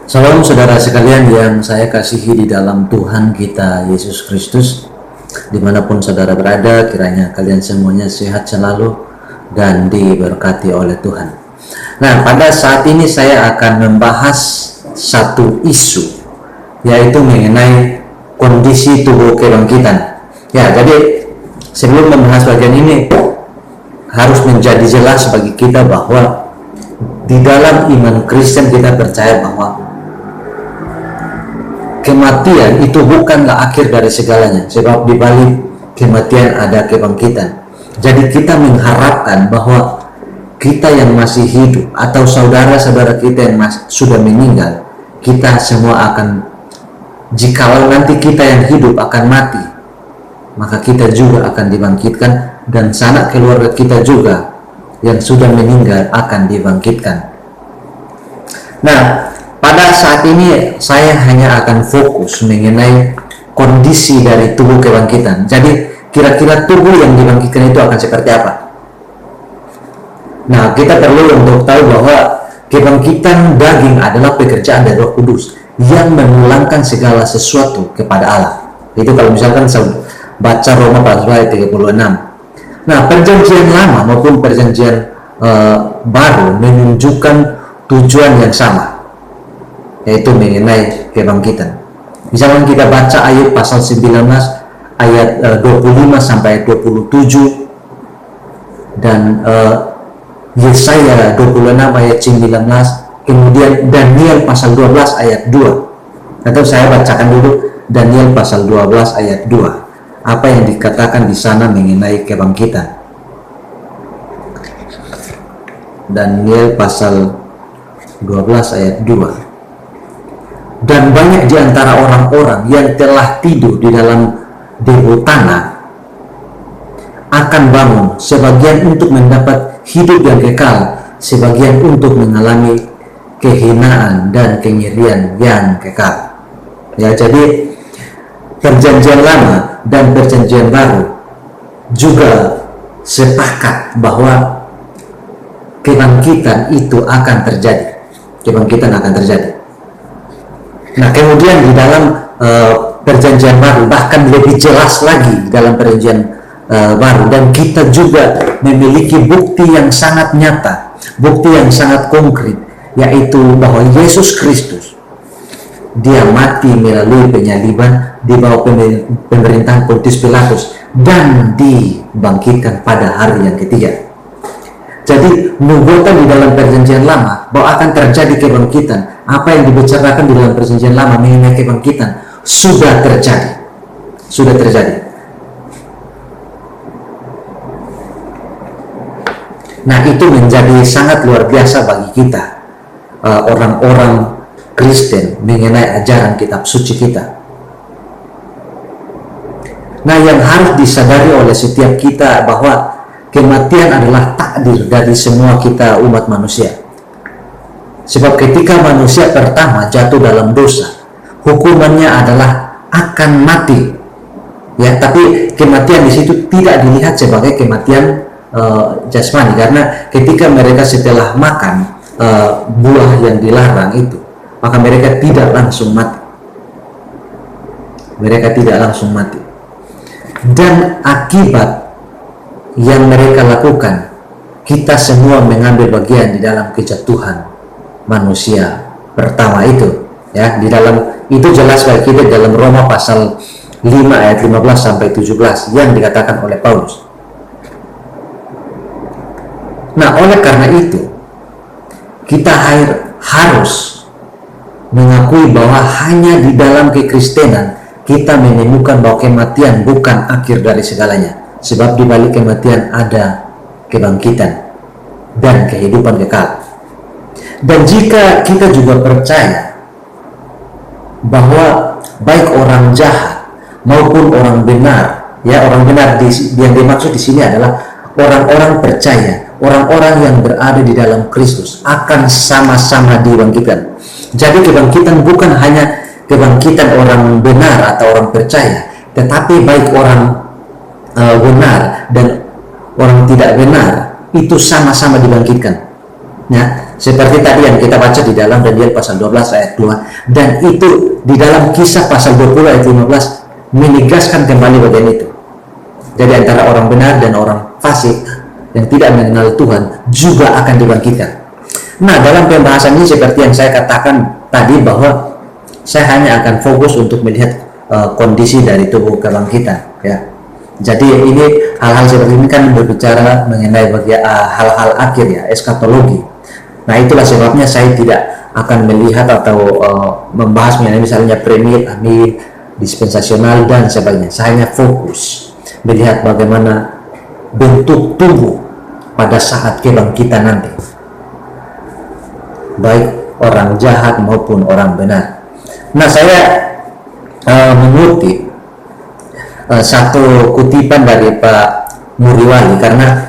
Salam saudara sekalian yang saya kasihi di dalam Tuhan kita Yesus Kristus. Dimanapun saudara berada, kiranya kalian semuanya sehat selalu dan diberkati oleh Tuhan. Nah, pada saat ini saya akan membahas satu isu, yaitu mengenai kondisi tubuh kebangkitan. Ya, jadi sebelum membahas bagian ini, harus menjadi jelas bagi kita bahwa di dalam iman Kristen kita percaya bahwa kematian itu bukanlah akhir dari segalanya, sebab di balik kematian ada kebangkitan. Jadi kita mengharapkan bahwa kita yang masih hidup atau saudara-saudara kita yang sudah meninggal, kita semua akan, jikalau nanti kita yang hidup akan mati, maka kita juga akan dibangkitkan, dan sanak keluarga kita juga yang sudah meninggal akan dibangkitkan. Nah, pada saat ini saya hanya akan fokus mengenai kondisi dari tubuh kebangkitan. Jadi kira-kira tubuh yang dibangkitkan itu akan seperti apa? Nah, kita perlu untuk tahu bahwa kebangkitan daging adalah pekerjaan dari Roh Kudus yang memulangkan segala sesuatu kepada Allah. Itu kalau misalkan saya baca Roma pasal ayat 36. Nah, perjanjian lama maupun perjanjian baru menunjukkan tujuan yang sama, yaitu mengenai kebangkitan. Misalkan kita baca ayat pasal 19 ayat 25 sampai 27 dan Yesaya 26 ayat 19, kemudian Daniel pasal 12 ayat 2. Atau saya bacakan dulu Daniel pasal 12 ayat 2. Apa yang dikatakan di sana mengenai kebangkitan? Daniel pasal 12 ayat 2. Dan banyak di antara orang-orang yang telah tidur di dalam debu tanah akan bangun, sebagian untuk mendapat hidup yang kekal, sebagian untuk mengalami kehinaan dan kengerian yang kekal. Ya, jadi perjanjian lama dan perjanjian baru juga sepakat bahwa kebangkitan itu akan terjadi. Kebangkitan akan terjadi. Nah, kemudian di dalam perjanjian baru bahkan lebih jelas lagi dalam perjanjian baru, dan kita juga memiliki bukti yang sangat nyata, bukti yang sangat konkret, yaitu bahwa Yesus Kristus dia mati melalui penyaliban di bawah pemerintahan Pontius Pilatus dan dibangkitkan pada hari yang ketiga. Jadi nubuatan di dalam perjanjian lama bahwa akan terjadi kebangkitan, apa yang dibicarakan di dalam perjanjian lama mengenai kebangkitan sudah terjadi. Nah, itu menjadi sangat luar biasa bagi kita, orang-orang Kristen, mengenai ajaran kitab suci kita. Nah, yang harus disadari oleh setiap kita bahwa kematian adalah takdir dari semua kita umat manusia. Sebab ketika manusia pertama jatuh dalam dosa, hukumannya adalah akan mati. Ya, tapi kematian di situ tidak dilihat sebagai kematian jasmani, karena ketika mereka setelah makan buah yang dilarang itu, maka mereka tidak langsung mati. Mereka tidak langsung mati. Dan akibat yang mereka lakukan, kita semua mengambil bagian di dalam kejatuhan manusia pertama itu. Ya, di dalam itu jelas bagi kita dalam Roma pasal 5 ayat 15 sampai 17 yang dikatakan oleh Paulus. Nah, oleh karena itu kita harus mengakui bahwa hanya di dalam kekristenan kita menemukan bahwa kematian bukan akhir dari segalanya. Sebab di balik kematian ada kebangkitan dan kehidupan kekal. Dan jika kita juga percaya bahwa baik orang jahat maupun orang benar, ya, orang benar yang dimaksud di sini adalah orang-orang percaya, orang-orang yang berada di dalam Kristus akan sama-sama dibangkitkan. Jadi kebangkitan bukan hanya kebangkitan orang benar atau orang percaya, tetapi baik orang benar dan orang tidak benar itu sama-sama dibangkitkan. Ya, seperti tadi yang kita baca di dalam Daniel pasal 12 ayat 2, dan itu di dalam Kisah pasal 20 ayat 15 menegaskan kembali bagian itu. Jadi antara orang benar dan orang fasik yang tidak mengenal Tuhan juga akan dibangkitkan. Nah, dalam pembahasan ini seperti yang saya katakan tadi, bahwa saya hanya akan fokus untuk melihat kondisi dari tubuh kebangkitan, ya. Jadi ini hal-hal seperti ini kan berbicara mengenai hal-hal akhir, ya, eskatologi. Nah, itulah sebabnya saya tidak akan melihat atau membahas mengenai misalnya premier, amin, dispensasional dan sebagainya. Saya hanya fokus melihat bagaimana bentuk tubuh pada saat kebangkitan nanti, baik orang jahat maupun orang benar. Nah, saya mengutip satu kutipan dari Pak Muriwali karena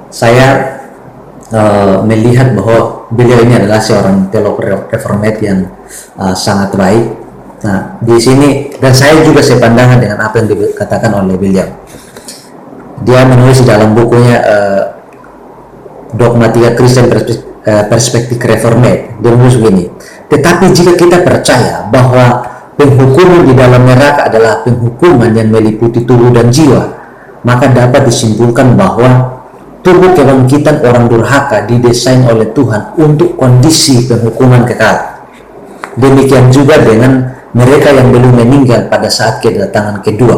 saya melihat bahwa beliau ini adalah seorang teolog reformat yang sangat baik. Nah, di sini, dan saya juga sepandangan dengan apa yang dikatakan oleh beliau. Dia menulis di dalam bukunya Dogmatika Kristen Perspektif Reformat. Dia menulis begini: tetapi jika kita percaya bahwa penghukuman di dalam neraka adalah penghukuman yang meliputi tubuh dan jiwa, maka dapat disimpulkan bahwa tubuh kebangkitan orang durhaka didesain oleh Tuhan untuk kondisi penghukuman kekal. Demikian juga dengan mereka yang belum meninggal pada saat kedatangan kedua.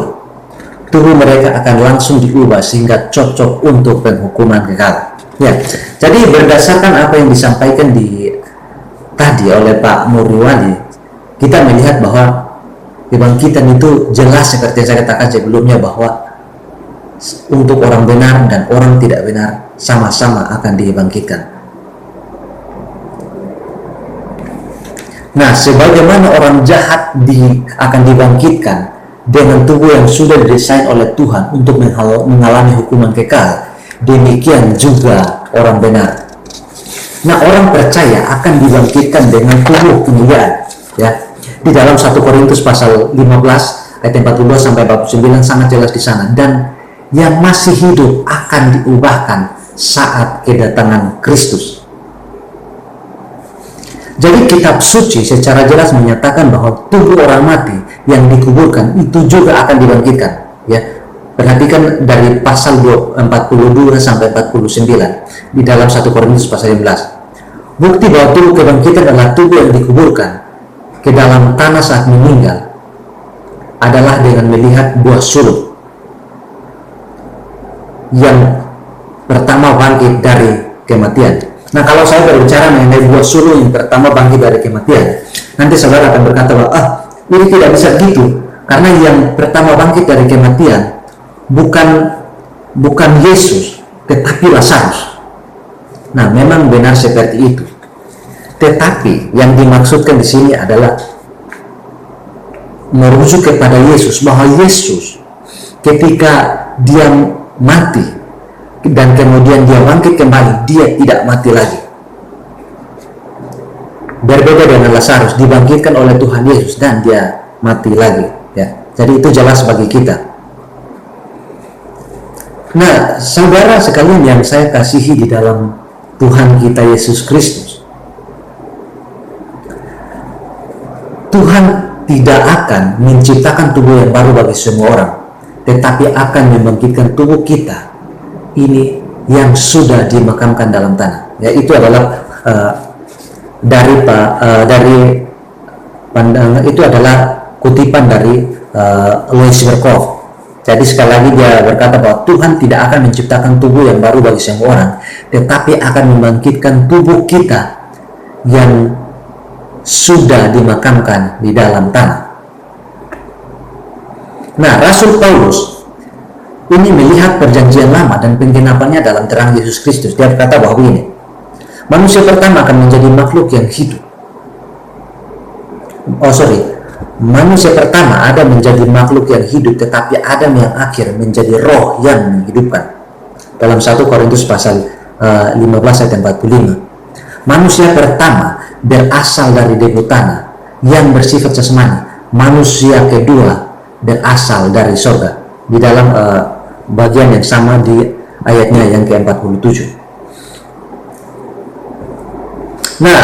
Tubuh mereka akan langsung diubah sehingga cocok untuk penghukuman kekal. Ya, jadi berdasarkan apa yang disampaikan tadi oleh Pak Muriwali, kita melihat bahwa kebangkitan itu jelas seperti yang saya katakan sebelumnya, bahwa untuk orang benar dan orang tidak benar sama-sama akan dibangkitkan. Nah, sebagaimana orang jahat akan dibangkitkan dengan tubuh yang sudah didesain oleh Tuhan untuk mengalami hukuman kekal, demikian juga orang benar. Nah, orang percaya akan dibangkitkan dengan tubuh kemuliaan, ya. Di dalam 1 Korintus pasal 15 ayat 42 sampai 49 sangat jelas di sana. Dan yang masih hidup akan diubahkan saat kedatangan Kristus. Jadi kitab suci secara jelas menyatakan bahwa tubuh orang mati yang dikuburkan itu juga akan dibangkitkan, ya. Perhatikan dari pasal 42 sampai 49 di dalam 1 Korintus pasal 15. Bukti bahwa tubuh kebangkitan adalah tubuh yang dikuburkan ke dalam tanah saat meninggal adalah dengan melihat buah suluk yang pertama bangkit dari kematian. Nah, kalau saya berbicara mengenai buah suluk yang pertama bangkit dari kematian, nanti saudara akan berkata bahwa ini tidak bisa gitu, karena yang pertama bangkit dari kematian bukan Yesus, tetapi Lazarus. Nah, memang benar seperti itu. Tetapi yang dimaksudkan di sini adalah merujuk kepada Yesus, bahwa Yesus ketika dia mati dan kemudian dia bangkit kembali, dia tidak mati lagi. Berbeda dengan Lazarus, dibangkitkan oleh Tuhan Yesus dan dia mati lagi, ya. Jadi itu jelas bagi kita. Nah, saudara sekalian yang saya kasihi di dalam Tuhan kita Yesus Kristus, Tuhan tidak akan menciptakan tubuh yang baru bagi semua orang, tetapi akan membangkitkan tubuh kita ini yang sudah dimakamkan dalam tanah. Ya, itu adalah itu adalah kutipan dari Louis Berkhof. Jadi sekali lagi dia berkata bahwa Tuhan tidak akan menciptakan tubuh yang baru bagi semua orang, tetapi akan membangkitkan tubuh kita yang sudah dimakamkan di dalam tanah. Nah, Rasul Paulus ini melihat perjanjian lama dan penggenapannya dalam terang Yesus Kristus. Dia berkata bahwa ini manusia pertama akan menjadi makhluk yang hidup. Manusia pertama Adam menjadi makhluk yang hidup, tetapi Adam yang akhir menjadi roh yang menghidupkan. Dalam 1 Korintus pasal 15 ayat 45. Manusia pertama berasal dari debu tanah yang bersifat jasmani. Manusia kedua berasal dari surga. Di dalam bagian yang sama di ayatnya yang ke-47. Nah,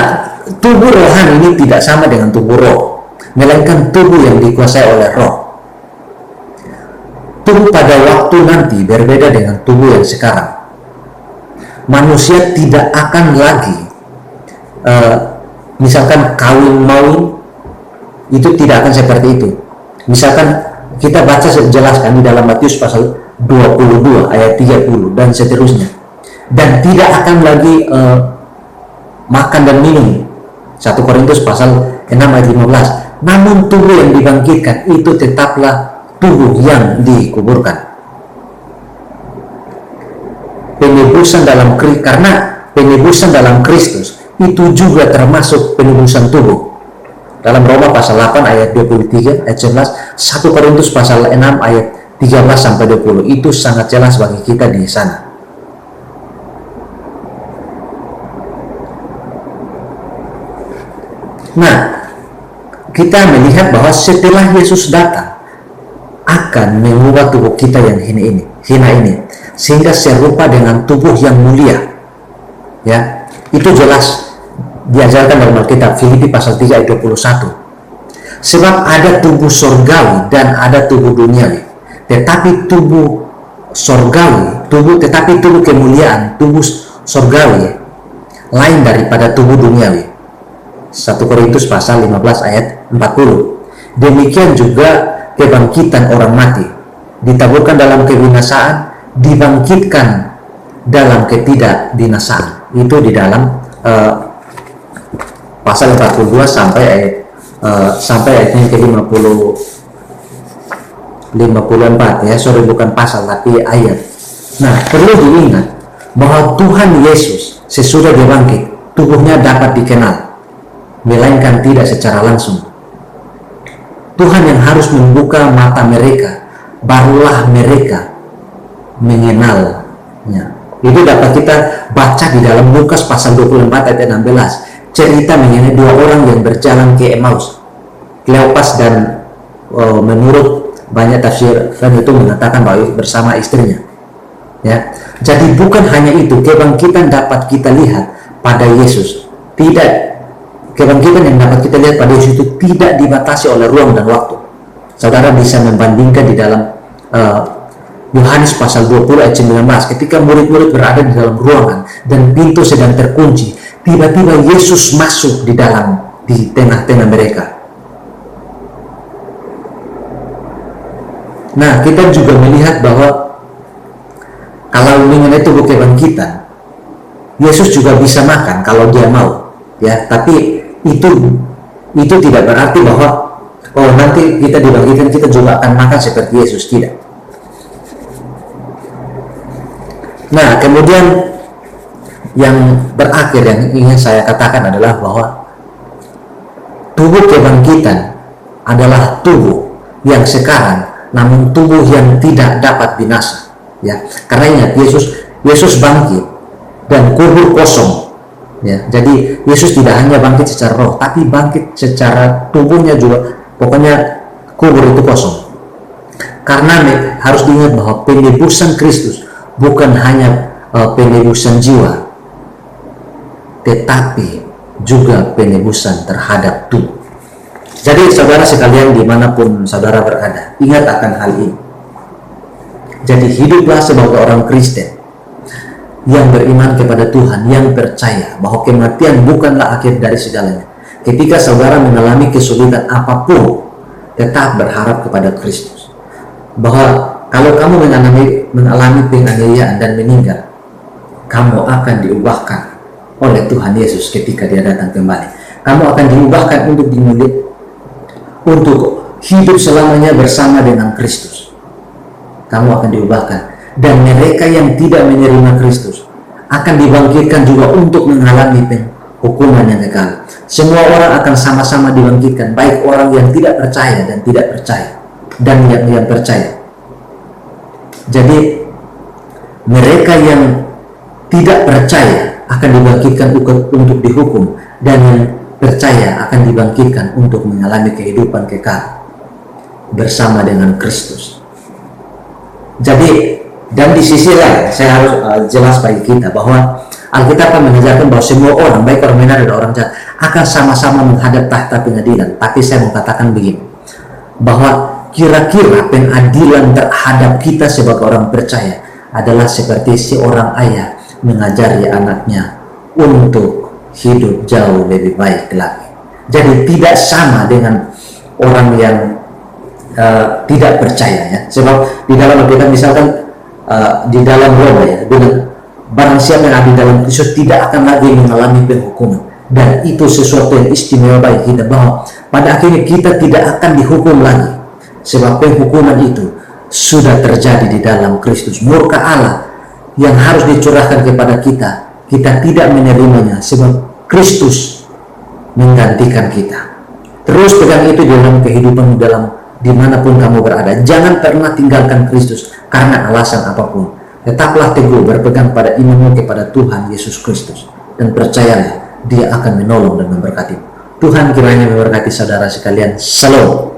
tubuh rohani ini tidak sama dengan tubuh roh, melainkan tubuh yang dikuasai oleh roh. Tubuh pada waktu nanti berbeda dengan tubuh yang sekarang. Manusia tidak akan lagi misalkan kawin mawin, itu tidak akan seperti itu. Misalkan kita baca jelaskan di dalam Matius pasal 22 ayat 30 dan seterusnya. Dan tidak akan lagi makan dan minum. 1 Korintus pasal 6 ayat 15. Namun tubuh yang dibangkitkan itu tetaplah tubuh yang dikuburkan. Penebusan karena penebusan dalam Kristus itu juga termasuk penebusan tubuh. Dalam Roma pasal 8 ayat 23 ayat 11, 1 Korintus pasal 6 ayat 13 sampai 20 itu sangat jelas bagi kita di sana. Nah, kita melihat bahwa setelah Yesus datang akan mengubah tubuh kita yang hina ini sehingga serupa dengan tubuh yang mulia. Ya, itu jelas diajarkan dalam Alkitab, Filipi pasal 3 ayat 21. Sebab ada tubuh sorgawi dan ada tubuh duniawi. Tetapi tubuh sorgawi, tetapi tubuh kemuliaan, tubuh sorgawi lain daripada tubuh duniawi. 1 Korintus pasal 15 ayat 40. Demikian juga kebangkitan orang mati, ditaburkan dalam kebinasaan, dibangkitkan dalam ketidakbinasaan. Itu di dalam pasal 42 sampai ayatnya ke 54 ya. Sorry, bukan pasal tapi ayat. Nah, perlu diingat bahwa Tuhan Yesus sesudah dia bangkit, tubuhnya dapat dikenal, melainkan tidak secara langsung. Tuhan yang harus membuka mata mereka, barulah mereka mengenalnya. Itu dapat kita baca di dalam Lukas pasal 24 ayat 16. Cerita mengenai dua orang yang berjalan ke Emmaus, Kleopas dan menurut banyak tafsir itu mengatakan bahwa bersama istrinya. Ya, jadi bukan hanya itu, kebangkitan dapat kita lihat pada Yesus. Kebangkitan yang dapat kita lihat pada Yesus itu tidak dibatasi oleh ruang dan waktu. Saudara bisa membandingkan di dalam Yohanes pasal 20 ayat 19, ketika murid-murid berada di dalam ruangan dan pintu sedang terkunci, tiba-tiba Yesus masuk di tengah-tengah mereka. Nah, kita juga melihat bahwa kalau mengenai tubuh kebangkitan, Yesus juga bisa makan kalau dia mau, ya. Tapi itu tidak berarti bahwa nanti kita dibangkitkan kita juga akan makan seperti Yesus, tidak. Nah, kemudian yang berakhir yang ingin saya katakan adalah bahwa tubuh kebangkitan adalah tubuh yang sekarang, namun tubuh yang tidak dapat binasa, ya. Karena ingat, Yesus bangkit dan kubur kosong, ya. Jadi Yesus tidak hanya bangkit secara roh, tapi bangkit secara tubuhnya juga. Pokoknya kubur itu kosong. Karena harus diingat bahwa penebusan Kristus bukan hanya penebusan jiwa, tetapi juga penebusan terhadap tubuh. Jadi saudara sekalian, dimanapun saudara berada, ingat akan hal ini. Jadi hiduplah sebagai orang Kristen yang beriman kepada Tuhan, yang percaya bahwa kematian bukanlah akhir dari segalanya. Ketika saudara mengalami kesulitan apapun, tetap berharap kepada Kristus. Bahwa kalau kamu mengalami penganiayaan dan meninggal, kamu akan diubahkan oleh Tuhan Yesus ketika dia datang kembali. Kamu akan diubahkan untuk hidup selamanya bersama dengan Kristus. Kamu akan diubahkan. Dan mereka yang tidak menerima Kristus akan dibangkitkan juga untuk mengalami hukuman yang kekal. Semua orang akan sama-sama dibangkitkan, baik orang yang tidak percaya dan tidak percaya, dan yang percaya. Jadi mereka yang tidak percaya akan dibangkitkan untuk dihukum, dan yang percaya akan dibangkitkan untuk mengalami kehidupan kekal bersama dengan Kristus. Jadi, dan di sisi lain saya harus jelas bagi kita bahwa Alkitab mengajarkan bahwa semua orang, baik orang benar dan orang jahat, akan sama-sama menghadap tahta pengadilan. Tapi saya mau katakan begini, bahwa kira-kira pengadilan terhadap kita sebagai orang percaya adalah seperti seorang ayah mengajari anaknya untuk hidup jauh lebih baik lagi. Jadi tidak sama dengan orang yang tidak percaya, ya. Sebab di dalam Alkitab misalkan di dalam Roma, ya, bilang barang siapa yang ada di dalam Kristus tidak akan lagi mengalami penghukuman, dan itu sesuatu yang istimewa bagi kita, bahwa pada akhirnya kita tidak akan dihukum lagi, sebab penghukuman itu sudah terjadi di dalam Kristus. Murka Allah yang harus dicurahkan kepada kita, kita tidak menerimanya sebab Kristus menggantikan kita. Terus pegang itu dalam kehidupan, dalam dimanapun kamu berada. Jangan pernah tinggalkan Kristus karena alasan apapun. Tetaplah teguh berpegang pada imanmu kepada Tuhan Yesus Kristus, dan percayalah Dia akan menolong dan memberkati. Tuhan kiranya memberkati saudara sekalian. Shalom.